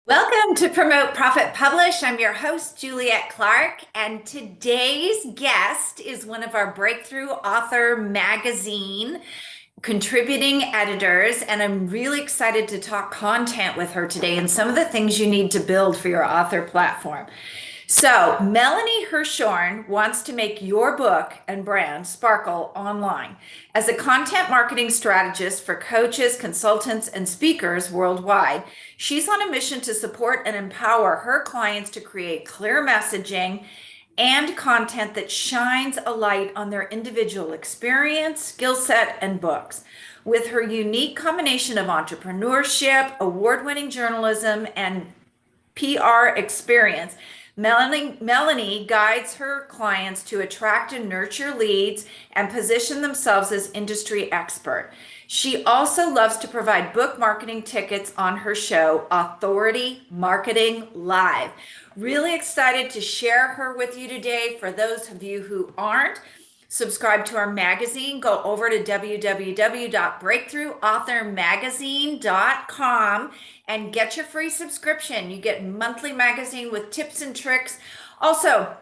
Welcome to Promote, Profit, Publish. I'm your host, Juliette Clark, and today's guest is one of our Breakthrough Author Magazine contributing editors, and I'm really excited to talk content with her today and some of the things you need to build for your author platform. So, Melanie Herschorn wants to make your book and brand sparkle online. As a content marketing strategist for coaches, consultants, and speakers worldwide, she's on a mission to support and empower her clients to create clear messaging and content that shines a light on their individual experience, skill set, and books. With her unique combination of entrepreneurship, award-winning journalism, and PR experience, Melanie guides her clients to attract and nurture leads and position themselves as industry expert. She also loves to provide book marketing tickets on her show, Authority Marketing Live. Really excited to share her with you today. For those of you who aren't, subscribe to our magazine. Go over to www.breakthroughauthormagazine.com and get your free subscription. You get monthly magazine with tips and tricks. Also,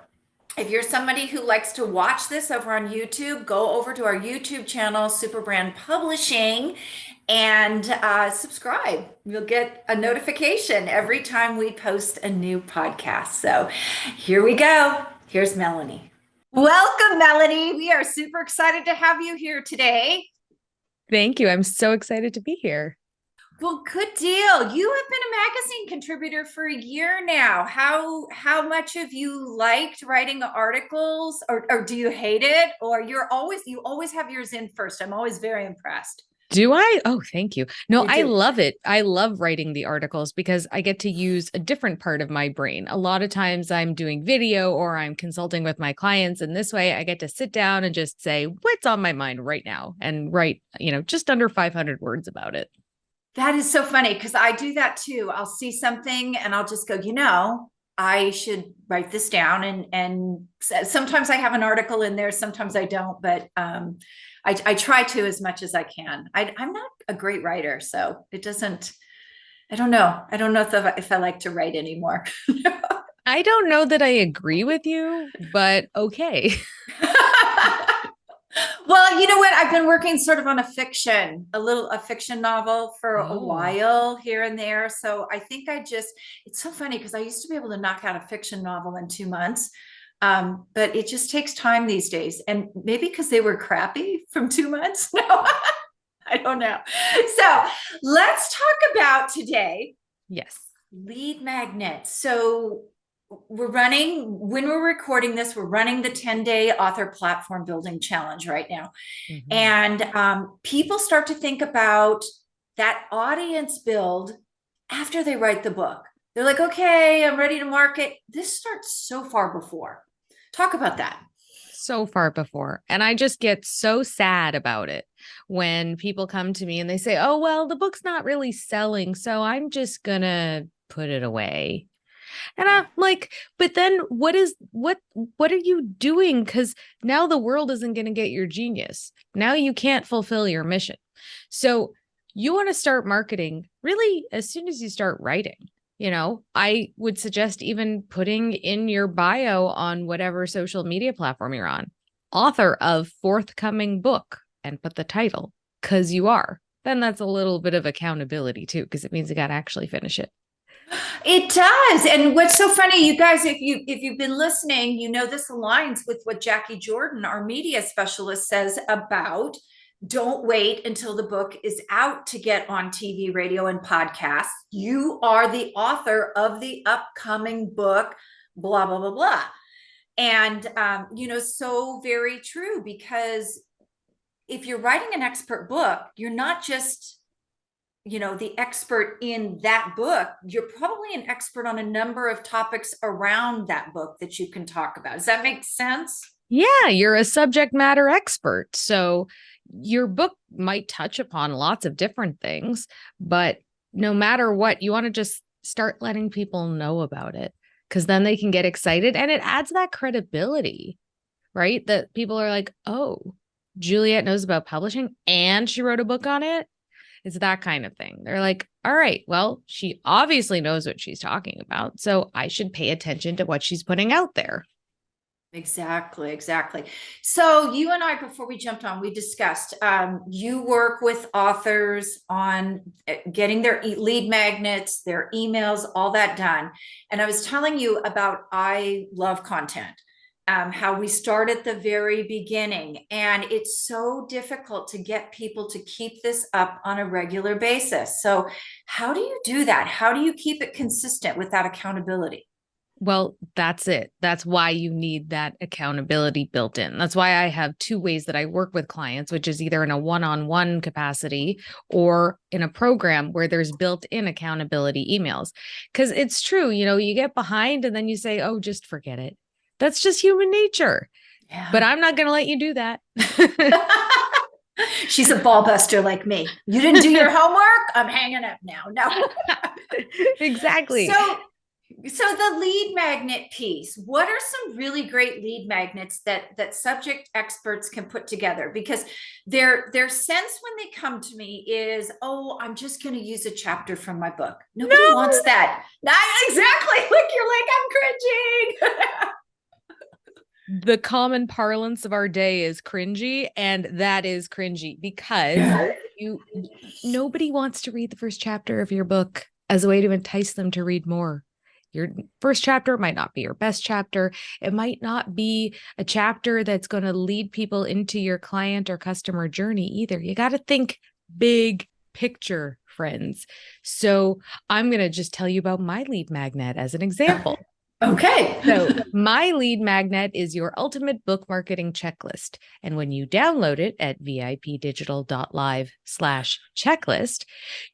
if you're somebody who likes to watch this over on YouTube, go over to our YouTube channel, Superbrand Publishing, and subscribe. You'll get a notification every time we post a new podcast. So here we go. Here's Melanie. Welcome, Melanie. We are super excited to have you here today. Thank you. I'm so excited to be here. Well, good deal. You have been a magazine contributor for a year now. How much have you liked writing articles, or do you hate it, or you always have yours in first? I'm always very impressed. Do I? Oh, thank you. No, You I do. love it. I love writing the articles because I get to use a different part of my brain. A lot of times I'm doing video or I'm consulting with my clients. And this way I get to sit down and just say what's on my mind right now and write, just under 500 words about it. That is so funny because I do that too. I'll see something and I'll just go, I should write this down. And sometimes I have an article in there, sometimes I don't, but I try to as much as I can. I'm not a great writer, so it doesn't, I don't know. I don't know if I like to write anymore. I don't know that I agree with you, but okay. Well, you know what? I've been working sort of on a fiction novel for a Oh. while here and there. So I think it's so funny because I used to be able to knock out a fiction novel in 2 months. But it just takes time these days. And maybe because they were crappy from 2 months. No, I don't know. So let's talk about today. Yes. Lead magnets. So when we're recording this, we're running the 10-day author platform building challenge right now. Mm-hmm. And people start to think about that audience build after they write the book. They're like, okay, I'm ready to market. This starts so far before. Talk about that. So far before. And I just get so sad about it when people come to me and they say, oh, well, the book's not really selling, so I'm just gonna put it away. And I'm like, but then what are you doing? Because now the world isn't going to get your genius. Now you can't fulfill your mission. So you want to start marketing really as soon as you start writing. I would suggest even putting in your bio on whatever social media platform you're on, author of forthcoming book, and put the title, because you are. Then that's a little bit of accountability too, because it means you got to actually finish it. It does. And what's so funny, you guys, if you've been listening, this aligns with what Jackie Jordan, our media specialist, says about don't wait until the book is out to get on TV, radio, and podcasts. You are the author of the upcoming book, blah, blah, blah, blah. And, so very true, because if you're writing an expert book, you're not just the expert in that book, you're probably an expert on a number of topics around that book that you can talk about. Does that make sense? Yeah, you're a subject matter expert. So your book might touch upon lots of different things, but no matter what, you want to just start letting people know about it, because then they can get excited and it adds that credibility, right? That people are like, oh, Juliette knows about publishing and she wrote a book on it. It's that kind of thing. They're like, all right, well, she obviously knows what she's talking about, so I should pay attention to what she's putting out there. Exactly, exactly. So you and I, before we jumped on, we discussed you work with authors on getting their lead magnets, their emails, all that done. And I was telling you about I love content, how we start at the very beginning. And it's so difficult to get people to keep this up on a regular basis. So how do you do that? How do you keep it consistent with that accountability? Well, that's it. That's why you need that accountability built in. That's why I have two ways that I work with clients, which is either in a one-on-one capacity or in a program where there's built-in accountability emails. Because it's true, you get behind and then you say, oh, just forget it. That's just human nature. Yeah. But I'm not going to let you do that. She's a ball buster like me. You didn't do your homework? I'm hanging up now. No. Exactly. So the lead magnet piece, what are some really great lead magnets that subject experts can put together? Because their sense when they come to me is, oh, I'm just going to use a chapter from my book. Nobody wants that. Not exactly. Look, you're like, I'm cringing. The common parlance of our day is cringy, and that is cringy because nobody wants to read the first chapter of your book as a way to entice them to read more. Your first chapter might not be your best chapter. It might not be a chapter that's going to lead people into your client or customer journey either. You got to think big picture, friends. So I'm going to just tell you about my lead magnet as an example. Okay. So my lead magnet is your ultimate book marketing checklist. And when you download it at vipdigital.live/checklist,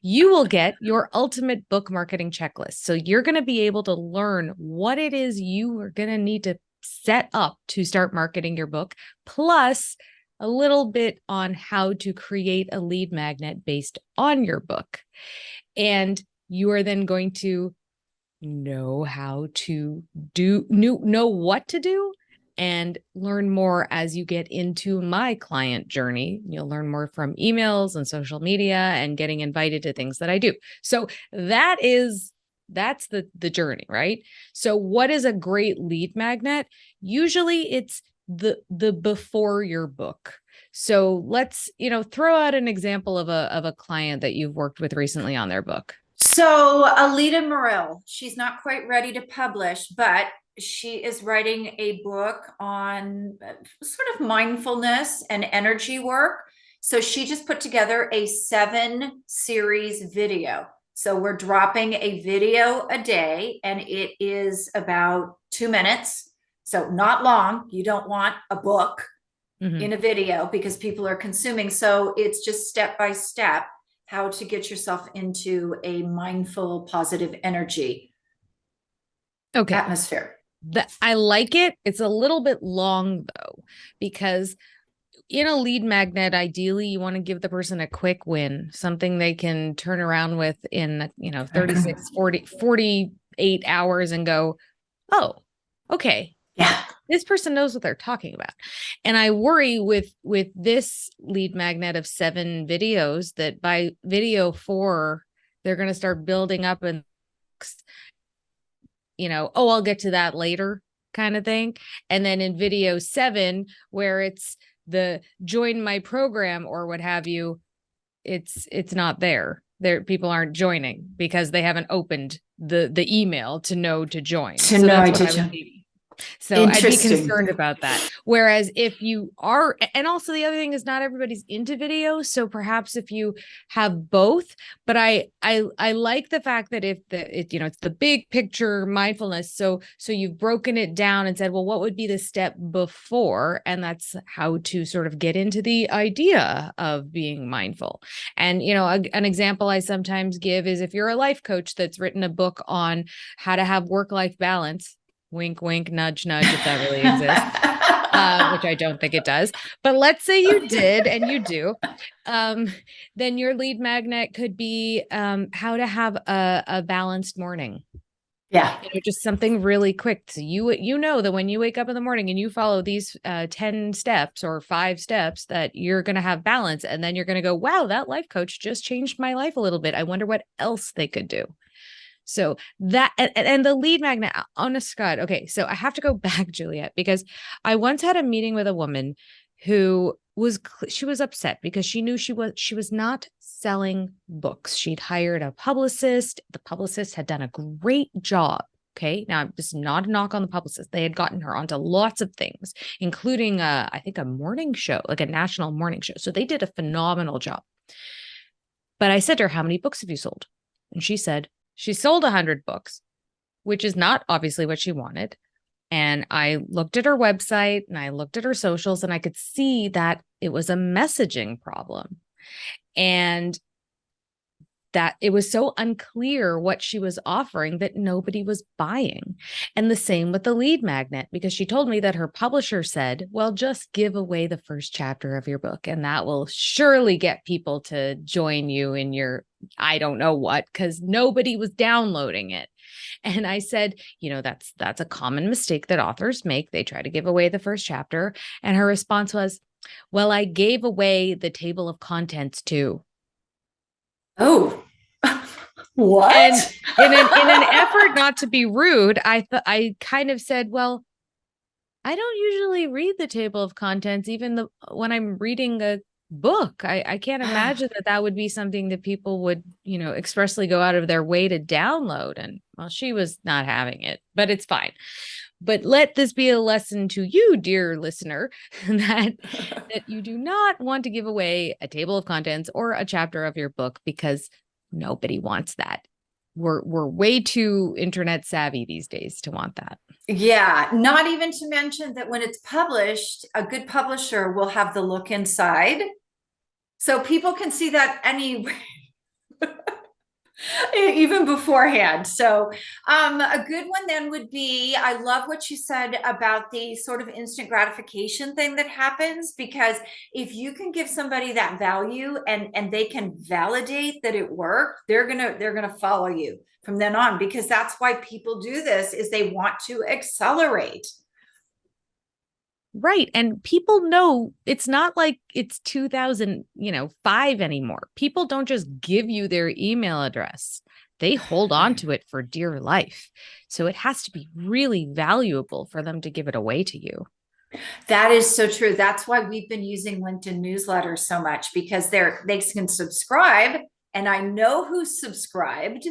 you will get your ultimate book marketing checklist. So you're going to be able to learn what it is you are going to need to set up to start marketing your book, plus a little bit on how to create a lead magnet based on your book. And you are then going to know how to know what to do and learn more as you get into my client journey. You'll learn more from emails and social media and getting invited to things that I do. So that's the journey, right? So what is a great lead magnet? Usually it's the before your book. So let's, throw out an example of a client that you've worked with recently on their book. So Alita Morrill, she's not quite ready to publish, but she is writing a book on sort of mindfulness and energy work. So she just put together a 7-series video. So we're dropping a video a day, and it is about 2 minutes. So not long. You don't want a book in a video because people are consuming. So it's just step by step how to get yourself into a mindful, positive energy atmosphere. I like it. It's a little bit long though, because in a lead magnet, ideally you want to give the person a quick win, something they can turn around with in, 36, 48 hours and go, oh, okay. Yeah. This person knows what they're talking about. And I worry with this lead magnet of 7 videos that by video 4, they're going to start building up and, oh, I'll get to that later kind of thing. And then in video 7, where it's the join my program or what have you, it's not there. People aren't joining because they haven't opened the email to know to join. So that's what I would need. So I'd be concerned about that. Whereas if you are, and also the other thing is not everybody's into video. So perhaps if you have both, but I like the fact that if it's the big picture mindfulness. So you've broken it down and said, well, what would be the step before? And that's how to sort of get into the idea of being mindful. And, an example I sometimes give is if you're a life coach that's written a book on how to have work-life balance, wink, wink, nudge, nudge, if that really exists, which I don't think it does. But let's say you did and you do, then your lead magnet could be how to have a balanced morning. Yeah. Just something really quick. So you know that when you wake up in the morning and you follow these 10 steps or 5 steps, that you're going to have balance. And then you're going to go, wow, that life coach just changed my life a little bit. I wonder what else they could do. So that, and the lead magnet, honest to God. Okay. So I have to go back, Juliet, because I once had a meeting with a woman who she was upset because she knew she was not selling books. She'd hired a publicist. The publicist had done a great job. Okay. Now, this is not a knock on the publicist. They had gotten her onto lots of things, including, I think, a morning show, like a national morning show. So they did a phenomenal job. But I said to her, how many books have you sold? And she said, she sold 100 books, which is not obviously what she wanted. And I looked at her website and I looked at her socials, and I could see that it was a messaging problem. And that it was so unclear what she was offering that nobody was buying. And the same with the lead magnet, because she told me that her publisher said, well, just give away the first chapter of your book, and that will surely get people to join you in your, I don't know what, because nobody was downloading it. And I said, that's a common mistake that authors make. They try to give away the first chapter. And her response was, well, I gave away the table of contents too. Oh, what? And in an effort not to be rude, I kind of said, well, I don't usually read the table of contents, even when I'm reading a book. I can't imagine that would be something that people would, expressly go out of their way to download. And well, she was not having it, but it's fine. But let this be a lesson to you, dear listener, that you do not want to give away a table of contents or a chapter of your book, because nobody wants that. We're way too internet savvy these days to want that. Yeah, not even to mention that when it's published, a good publisher will have the look inside. So people can see that anyway. Even beforehand. So a good one then would be, I love what you said about the sort of instant gratification thing that happens, because if you can give somebody that value and they can validate that it worked, they're gonna follow you from then on, because that's why people do this, is they want to accelerate. Right. And people know it's not like it's 2005 anymore. People don't just give you their email address. They hold on to it for dear life. So it has to be really valuable for them to give it away to you. That is so true. That's why we've been using LinkedIn newsletters so much, because they can subscribe, and I know who's subscribed,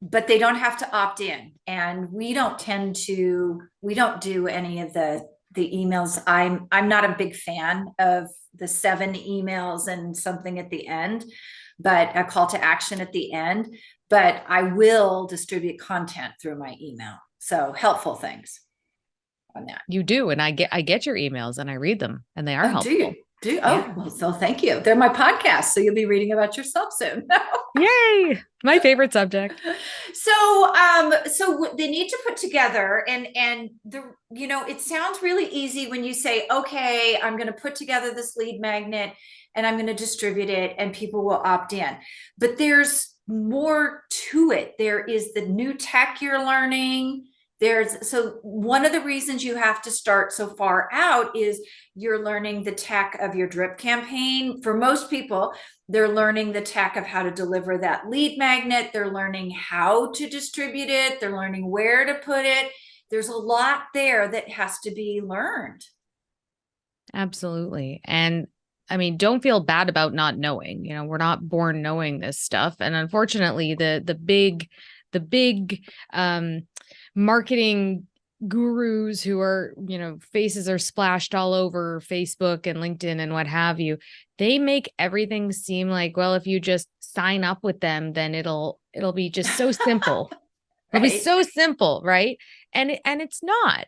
but they don't have to opt in. And we don't do any of the emails. I'm not a big fan of the 7 emails and something at the end, but a call to action at the end. But I will distribute content through my email. So helpful things on that. You do. And I get your emails and I read them, and they are helpful. Do you? Yeah. Well, so thank you. They're my podcast, so you'll be reading about yourself soon. Yay! My favorite subject. So they need to put together, and it sounds really easy when you say, okay, I'm going to put together this lead magnet and I'm going to distribute it and people will opt in. But there's more to it. There is the new tech you're learning. So one of the reasons you have to start so far out is you're learning the tech of your drip campaign. For most people, they're learning the tech of how to deliver that lead magnet. They're learning how to distribute it. They're learning where to put it. There's a lot there that has to be learned. Absolutely. And I mean, don't feel bad about not knowing. We're not born knowing this stuff. And unfortunately, the big marketing gurus who are, faces are splashed all over Facebook and LinkedIn and what have you, they make everything seem like, well, if you just sign up with them, then it'll be just so simple. It'll be so simple, right? And it's not.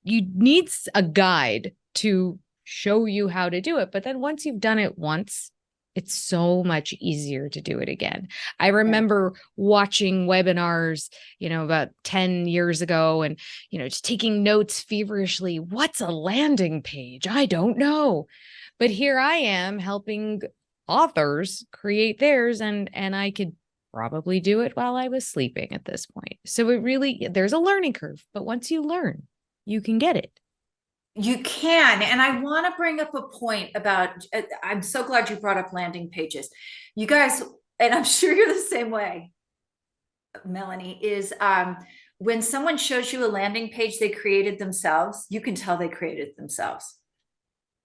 You need a guide to show you how to do it. But then once you've done it once, it's so much easier to do it again. I remember watching webinars, about 10 years ago, and, just taking notes feverishly. What's a landing page? I don't know. But here I am helping authors create theirs, and I could probably do it while I was sleeping at this point. So there's a learning curve, but once you learn, you can get it. You can. And I want to bring up a point about, I'm so glad you brought up landing pages. You guys, and I'm sure you're the same way, Melanie, is when someone shows you a landing page they created themselves, you can tell they created it themselves.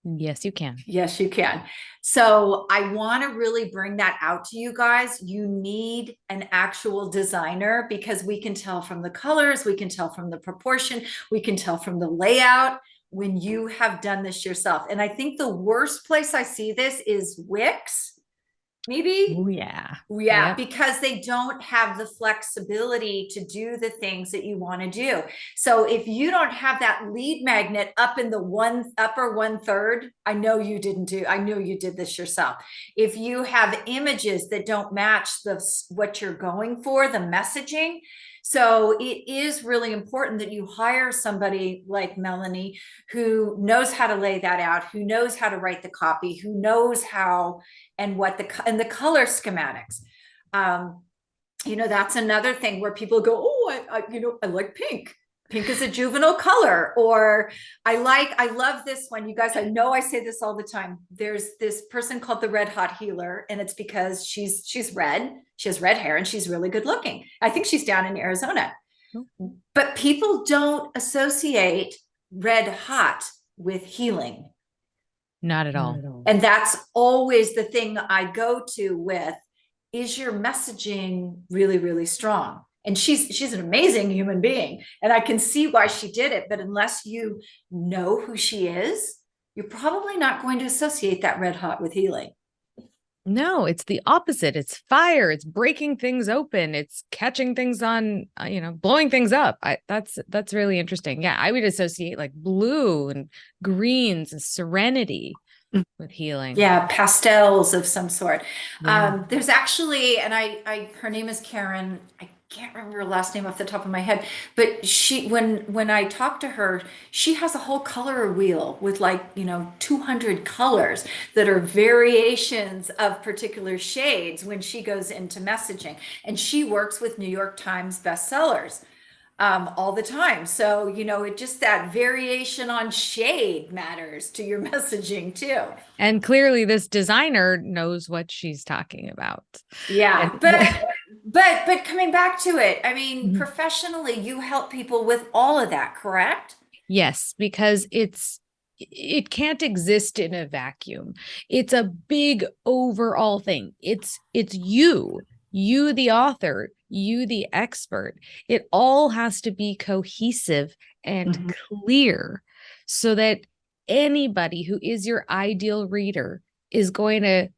Yes, you can. Yes, you can. So I want to really bring that out to you guys. You need an actual designer because we can tell from the colors, we can tell from the proportion, we can tell from the layout when you have done this yourself. And I think the worst place I see this is Wix. Maybe. Oh, yeah. Yeah, Yep. because they don't have the flexibility to do the things that you want to do. So if you don't have that lead magnet up in the upper 1/3, I know you did this yourself. If you have images that don't match what you're going for, the messaging. So it is really important that you hire somebody like Melanie who knows how to lay that out, who knows how to write the copy, who knows how and what the color schematics. That's another thing where people go, oh, I like pink. Pink is a juvenile color. Or I love this one. You guys, I know I say this all the time. There's this person called the Red Hot Healer, and it's because she's red. She has red hair and she's really good looking. I think she's down in Arizona. Okay. But people don't associate red hot with healing. Not at all. And that's always the thing I go to with, is your messaging really, really strong? And she's an amazing human being. And I can see why she did it. But unless you know who she is, you're probably not going to associate that red hot with healing. No, it's the opposite. It's fire. It's breaking things open. It's catching things on, blowing things up. That's really interesting. Yeah, I would associate like blue and greens and serenity with healing. Yeah, pastels of some sort. Yeah. There's actually, and her name is Karen. I can't remember her last name off the top of my head, but when I talked to her, she has a whole color wheel with 200 colors that are variations of particular shades when she goes into messaging, and she works with New York Times bestsellers all the time. So, it just, that variation on shade matters to your messaging too. And clearly this designer knows what she's talking about. Yeah. But coming back to it, I mean, Mhm. professionally, you help people with all of that, correct? Yes, because it can't exist in a vacuum. It's a big overall thing. It's you, the author, you, the expert. It all has to be cohesive and clear so that anybody who is your ideal reader is going to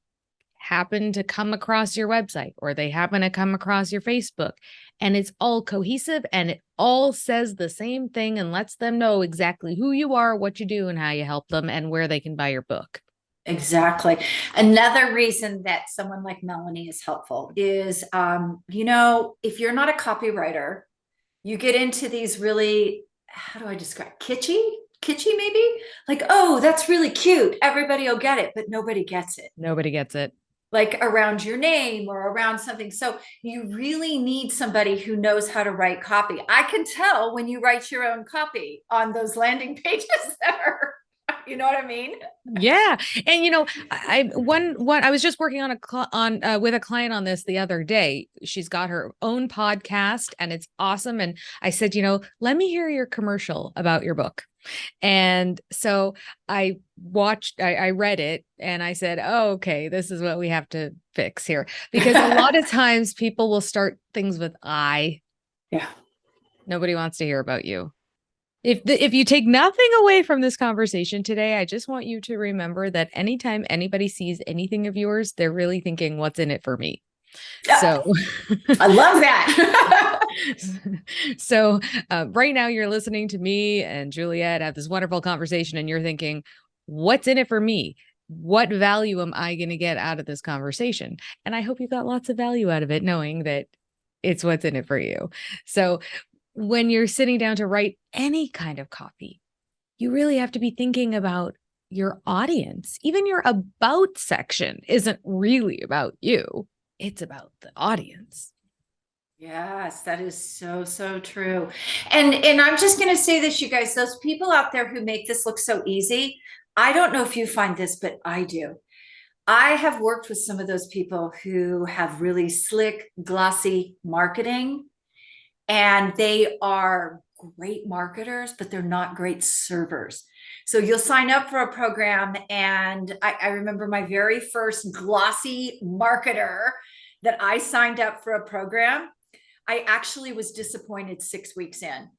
happen to come across your website, or they happen to come across your Facebook, and it's all cohesive and it all says the same thing and lets them know exactly who you are, what you do, and how you help them, and where they can buy your book. Exactly. Another reason that someone like Melanie is helpful is, if you're not a copywriter, you get into these really, how do I describe, kitschy maybe? Like, oh, that's really cute. Everybody will get it, but nobody gets it. Nobody gets it. Like around your name or around something. So you really need somebody who knows how to write copy. I can tell when you write your own copy on those landing pages that are, you know what I mean? Yeah. And I was just working with a client on this the other day. She's got her own podcast and it's awesome. And I said, let me hear your commercial about your book. And so I read it and I said, oh, okay, this is what we have to fix here. Because a lot of times people will start things with I. Yeah. Nobody wants to hear about you. If you take nothing away from this conversation today, I just want you to remember that anytime anybody sees anything of yours, they're really thinking, what's in it for me? So I love that. So right now you're listening to me and Juliet have this wonderful conversation and you're thinking, what's in it for me? What value am I going to get out of this conversation? And I hope you got lots of value out of it, knowing that it's what's in it for you. So when you're sitting down to write any kind of copy, you really have to be thinking about your audience. Even your about section isn't really about you. It's about the audience. Yes, that is so, so true. And I'm just going to say this, you guys, those people out there who make this look so easy, I don't know if you find this, but I do. I have worked with some of those people who have really slick, glossy marketing, and they are great marketers, but they're not great servers. So you'll sign up for a program, and I remember my very first glossy marketer that I signed up for a program. I actually was disappointed 6 weeks in.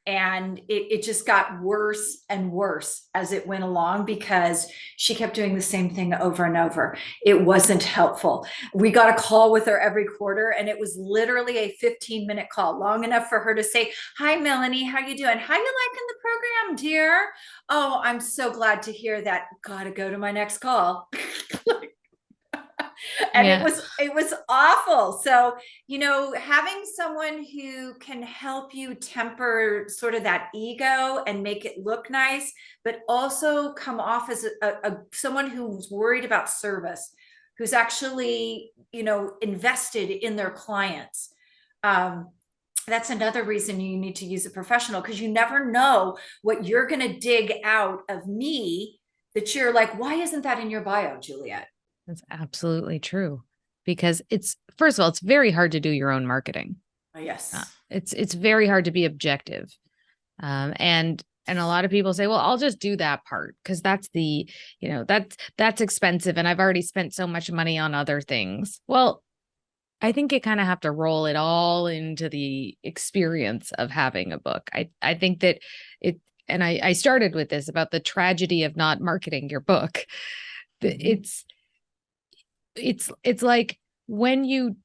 And it just got worse and worse as it went along because she kept doing the same thing over and over. It wasn't helpful. We got a call with her every quarter, and it was literally a 15-minute call, long enough for her to say, "Hi, Melanie, how you doing? How you liking the program, dear? Oh, I'm so glad to hear that. Gotta go to my next call." And Yeah. it was awful. So, having someone who can help you temper sort of that ego and make it look nice, but also come off as someone who's worried about service, who's actually, invested in their clients. That's another reason you need to use a professional, because you never know what you're going to dig out of me that you're like, why isn't that in your bio, Juliet? That's absolutely true. Because it's, first of all, it's very hard to do your own marketing. Yes. It's very hard to be objective. And a lot of people say, well, I'll just do that part because that's that's expensive and I've already spent so much money on other things. Well, I think you kind of have to roll it all into the experience of having a book. I think that it, and I started with this about the tragedy of not marketing your book. Mm-hmm. It's like when you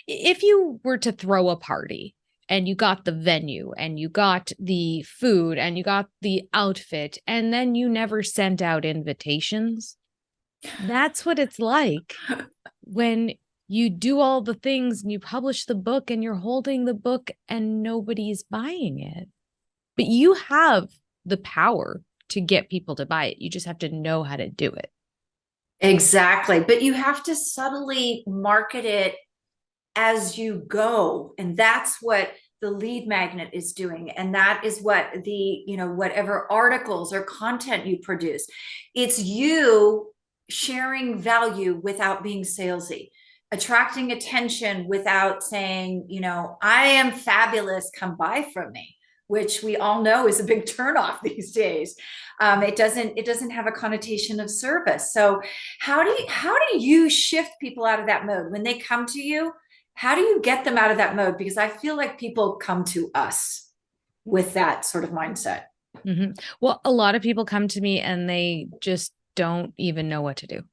if you were to throw a party and you got the venue and you got the food and you got the outfit and then you never sent out invitations, that's what it's like when you do all the things and you publish the book and you're holding the book and nobody's buying it. But you have the power to get people to buy it. You just have to know how to do it. Exactly. But you have to subtly market it as you go. And that's what the lead magnet is doing. And that is what whatever articles or content you produce, it's you sharing value without being salesy, attracting attention without saying, I am fabulous, come buy from me, which we all know is a big turnoff these days. It doesn't have a connotation of service. So how do you shift people out of that mode when they come to you? How do you get them out of that mode? Because I feel like people come to us with that sort of mindset. Mm-hmm. Well, a lot of people come to me and they just don't even know what to do.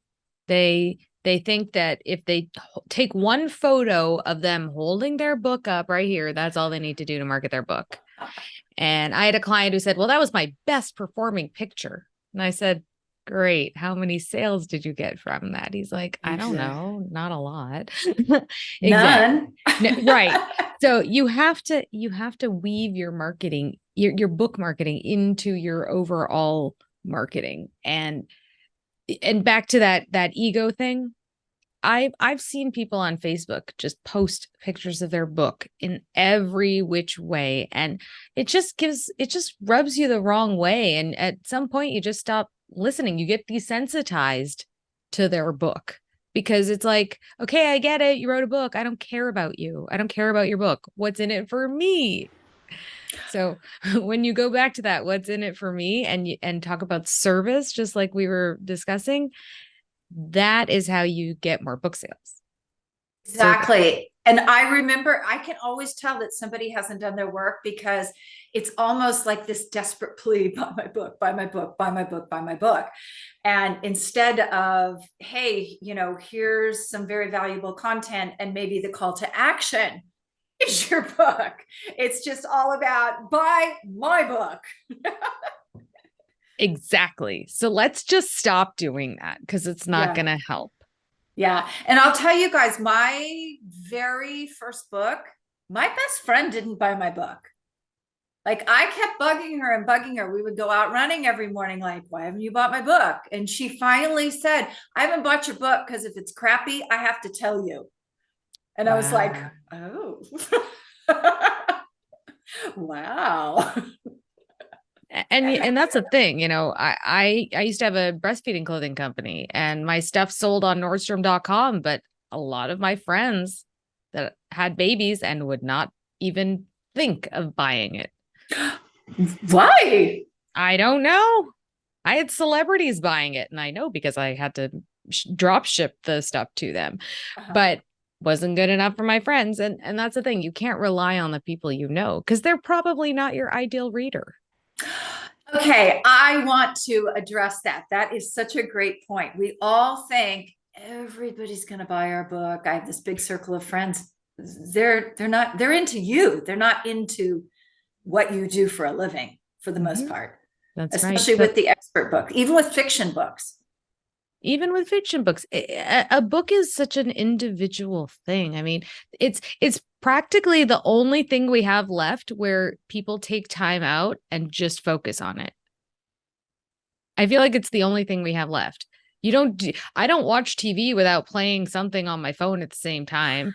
They think that if they take one photo of them holding their book up right here, that's all they need to do to market their book. And I had a client who said, well, that was my best performing picture. And I said, great. How many sales did you get from that? He's like, I don't know, not a lot. Exactly. None. No, right. So you have to weave your marketing, your book marketing into your overall marketing. And back to that ego thing. I've seen people on Facebook just post pictures of their book in every which way. And it just rubs you the wrong way. And at some point you just stop listening. You get desensitized to their book because it's like, okay, I get it. You wrote a book. I don't care about you. I don't care about your book. What's in it for me? So when you go back to that, what's in it for me, and talk about service, just like we were discussing, that is how you get more book sales. Exactly. And I remember I can always tell that somebody hasn't done their work because it's almost like this desperate plea, buy my book, buy my book, buy my book, buy my book. And instead of, hey, here's some very valuable content and maybe the call to action is your book. It's just all about buy my book. Exactly. So let's just stop doing that because it's not Yeah. going to help. Yeah. And I'll tell you guys, my very first book, my best friend didn't buy my book. Like I kept bugging her and bugging her. We would go out running every morning, like, why haven't you bought my book? And she finally said, I haven't bought your book because if it's crappy, I have to tell you. And I was like, Wow. oh, wow. And that's the thing, you know, I used to have a breastfeeding clothing company and my stuff sold on Nordstrom.com, but a lot of my friends that had babies and would not even think of buying it. Why? I don't know. I had celebrities buying it, and I know because I had to drop ship the stuff to them, Uh-huh. but wasn't good enough for my friends. And that's the thing. You can't rely on the people you know because they're probably not your ideal reader. Okay, I want to address that. That is such a great point. We all think everybody's going to buy our book. I have this big circle of friends. They're not, they're into you. They're not into what you do for a living for the most Mhm. part, That's right. especially with the expert book, even with fiction books. Even with fiction books, a book is such an individual thing. I mean, it's practically the only thing we have left where people take time out and just focus on it. I feel like it's the only thing we have left. I don't watch TV without playing something on my phone at the same time.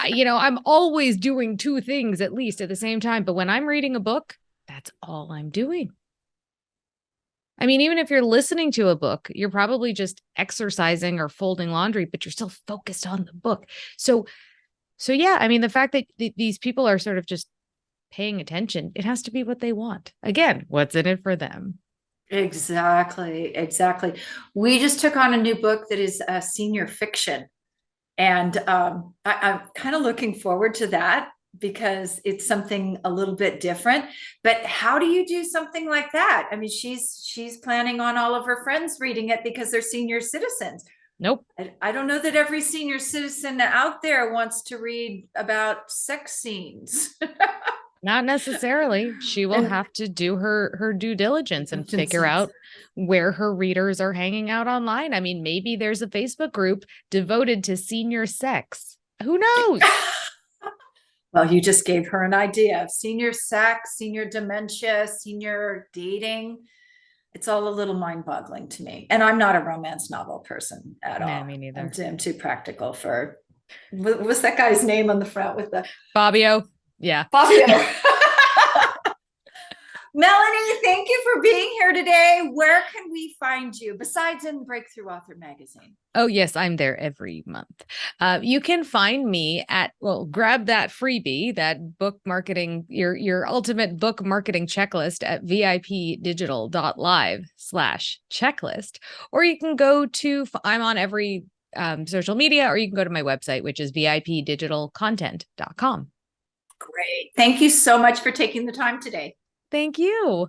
You know, I'm always doing two things at least at the same time. But when I'm reading a book, that's all I'm doing. I mean, even if you're listening to a book, you're probably just exercising or folding laundry, but you're still focused on the book. So yeah, I mean, the fact that these people are sort of just paying attention, it has to be what they want. Again, what's in it for them? Exactly, exactly. We just took on a new book that is senior fiction. And I'm kind of looking forward to that because it's something a little bit different. But how do you do something like that? I mean, she's planning on all of her friends reading it because they're senior citizens. Nope. I don't know that every senior citizen out there wants to read about sex scenes. Not necessarily. She will And have to do her due diligence and figure out where her readers are hanging out online. I mean, maybe there's a Facebook group devoted to senior sex. Who knows? well, you just gave her an idea of senior sex, senior dementia, senior dating. It's all a little mind-boggling to me. And I'm not a romance novel person at Nah, all. me I'm, neither. I'm too practical for what's that guy's name on the front with the Fabio. Yeah. Fabio. Melanie, thank you for being here today. Where can we find you besides in Breakthrough Author Magazine? Oh, yes, I'm there every month. You can find me at, well, grab that freebie, that book marketing, your ultimate book marketing checklist at vipdigital.live/checklist. Or you can go to, I'm on every social media, or you can go to my website, which is vipdigitalcontent.com. Great. Thank you so much for taking the time today. Thank you.